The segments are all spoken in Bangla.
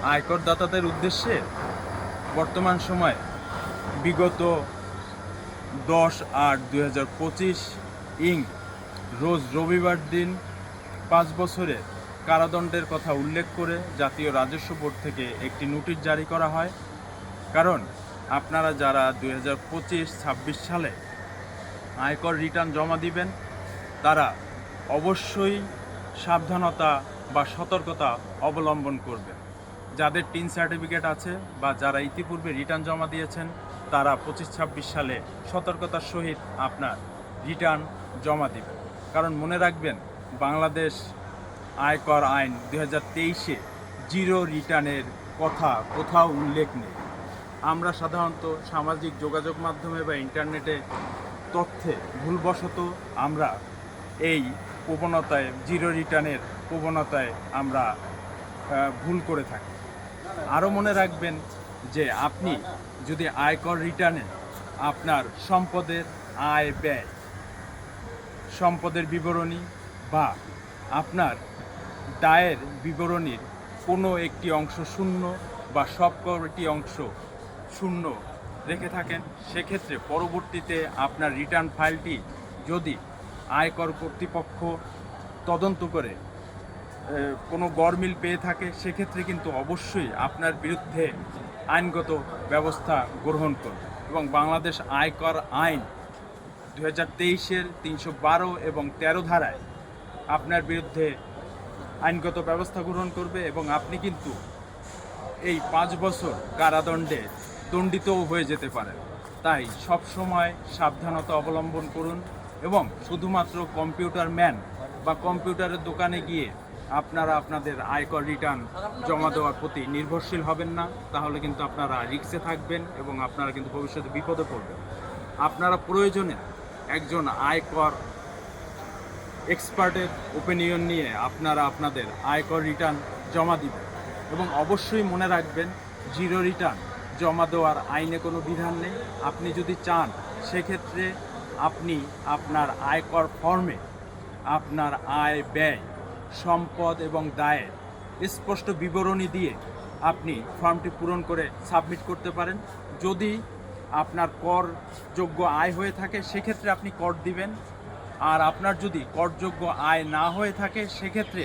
আয়করদাতাদের উদ্দেশ্যে বর্তমান সময়ে বিগত 10/8/2025 রোজ রবিবার দিন 5 বছরের কারাদণ্ডের কথা উল্লেখ করে জাতীয় রাজস্ব বোর্ড থেকে একটি নোটিশ জারি করা হয়। কারণ আপনারা যারা 2025-26 সালে আয়কর রিটার্ন জমা দিবেন তারা অবশ্যই সাবধানতা বা সতর্কতা অবলম্বন করবেন। যাদের টিন সার্টিফিকেট আছে বা যারা ইতিপূর্বে রিটার্ন জমা দিয়েছেন তারা 25-26 সালে সতর্কতার সহিত আপনার রিটার্ন জমা দিবেন। কারণ মনে রাখবেন, বাংলাদেশ আয়কর আইন 2023-এ জিরো রিটার্নের কথা কোথাও উল্লেখ নেই। আমরা সাধারণত সামাজিক যোগাযোগ মাধ্যমে বা ইন্টারনেটে তথ্যে ভুলবশত আমরা এই প্রবণতায় জিরো রিটার্নের প্রবণতায় আমরা ভুল করে থাকি। আরও মনে রাখবেন যে আপনি যদি আয়কর রিটার্নে আপনার সম্পদের আয় ব্যয়, সম্পদের বিবরণী বা আপনার দায়ের বিবরণীর কোনো একটি অংশ শূন্য বা সবকটি অংশ শূন্য রেখে থাকেন, সেক্ষেত্রে পরবর্তীতে আপনার রিটার্ন ফাইলটি যদি আয়কর কর্তৃপক্ষ তদন্ত করে কোনো গরমিল পেয়ে থাকে, সেক্ষেত্রে কিন্তু অবশ্যই আপনার বিরুদ্ধে আইনগত ব্যবস্থা গ্রহণ করবে এবং বাংলাদেশ আয়কর আইন 2023-এর 312 এবং 13 ধারায় আপনার বিরুদ্ধে আইনগত ব্যবস্থা গ্রহণ করবে এবং আপনি কিন্তু এই 5 বছর কারাদণ্ডে দণ্ডিতও হয়ে যেতে পারেন। তাই সবসময় সাবধানতা অবলম্বন করুন এবং শুধুমাত্র কম্পিউটার ম্যান বা কম্পিউটারের দোকানে গিয়ে আপনারা আপনাদের আয়কর রিটার্ন জমা দেওয়ার প্রতি নির্ভরশীল হবেন না, তাহলে কিন্তু আপনারা রিস্কে থাকবেন এবং আপনারা কিন্তু ভবিষ্যতে বিপদে পড়বেন। আপনারা প্রয়োজনে একজন আয়কর এক্সপার্টের ওপিনিয়ন নিয়ে আপনারা আপনাদের আয়কর রিটার্ন জমা দিবেন এবং অবশ্যই মনে রাখবেন, জিরো রিটার্ন জমা দেওয়ার আইনে কোনো বিধান নেই। আপনি যদি চান সেক্ষেত্রে আপনি আপনার আয়কর ফর্মে আপনার আয় ব্যয়, সম্পদ এবং দায়ের স্পষ্ট বিবরণী দিয়ে আপনি ফর্মটি পূরণ করে সাবমিট করতে পারেন। যদি আপনার করযোগ্য আয় হয়ে থাকে সেক্ষেত্রে আপনি কর দিবেন, আর আপনার যদি করযোগ্য আয় না হয়ে থাকে সেক্ষেত্রে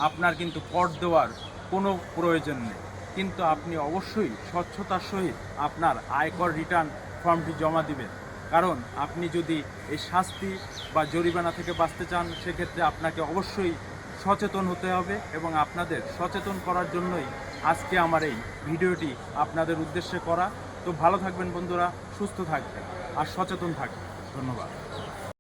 আপনার কিন্তু কর দেওয়ার কোনো প্রয়োজন নেই। কিন্তু আপনি অবশ্যই স্বচ্ছতার সহিত আপনার আয়কর রিটার্ন ফর্মটি জমা দিবেন। কারণ আপনি যদি এই শাস্তি বা জরিমানা থেকে বাঁচতে চান সেক্ষেত্রে আপনাকে অবশ্যই সচেতন হতে হবে এবং আপনাদের সচেতন করার জন্যই আজকে আমার এই ভিডিওটি আপনাদের উদ্দেশ্যে করা। তো ভালো থাকবেন বন্ধুরা, সুস্থ থাকবেন আর সচেতন থাকবেন। ধন্যবাদ।